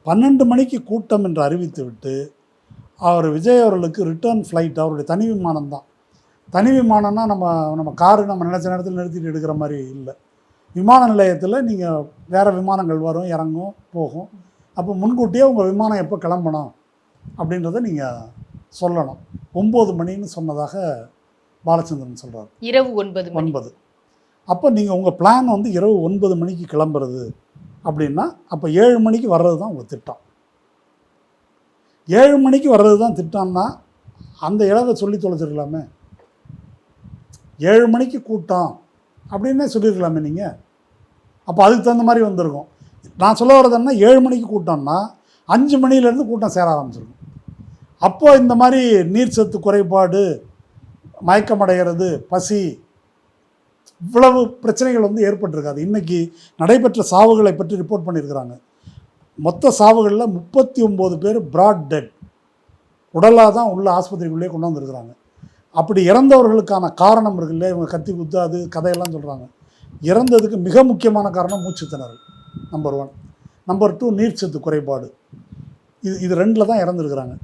12 மணிக்கு கூட்டம் என்று அறிவித்து விட்டு அவர் விஜய் அவர்களுக்கு ரிட்டர்ன் ஃப்ளைட் அவருடைய தனி விமானம் தான். தனி விமானம்னா நம்ம காரு நம்ம நினச்ச நேரத்தில் நிறுத்திட்டு எடுக்கிற மாதிரி இல்லை. விமான நிலையத்தில் நீங்கள் வேறு விமானங்கள் வரும், இறங்கும், போகும். அப்போ முன்கூட்டியே உங்கள் விமானம் எப்போ கிளம்பணும் அப்படின்றத நீங்கள் சொல்லணும். 9 மணின்னு சொன்னதாக பாலச்சந்திரன் சொல்கிறார். இரவு 9. அப்போ நீங்கள் உங்கள் பிளான் வந்து இரவு 9 மணிக்கு கிளம்புறது அப்படின்னா அப்போ 7 மணிக்கு வர்றது தான் உங்கள் திட்டம். 7 மணிக்கு வர்றது தான் திட்டம்னா அந்த இலவை சொல்லி தொலைச்சிருக்கலாமே. 7 மணிக்கு கூட்டம் அப்படின்னே சொல்லியிருக்கலாமே நீங்கள். அப்போ அதுக்கு தகுந்த மாதிரி வந்திருக்கும். நான் சொல்ல வர்றதுன்னா 7 மணிக்கு கூட்டம்னா 5 மணிலேருந்து கூட்டம் சேர ஆரம்பிச்சிருக்கும். அப்போது இந்த மாதிரி நீர் சத்து குறைபாடு, மயக்கமடைகிறது, பசி, இவ்வளவு பிரச்சனைகள் வந்து ஏற்பட்டிருக்காது. இன்றைக்கி நடைபெற்ற சாவுகளை பற்றி ரிப்போர்ட் பண்ணியிருக்கிறாங்க. மொத்த சாவுகளில் 39 பேர் பிராட் டெட், உடலாக தான் உள்ள ஆஸ்பத்திரிக்குள்ளேயே கொண்டு வந்துருக்குறாங்க. அப்படி இறந்தவர்களுக்கான காரணம் இருக்குல்ல, இவங்க கத்தி குத்து அது கதையெல்லாம் சொல்கிறாங்க. இறந்ததுக்கு மிக முக்கியமான காரணம் மூச்சு திணறல் நம்பர் 1. நம்பர் 2 நீர்ச்சத்து குறைபாடு. இது 2ல் தான் இறந்துருக்குறாங்க.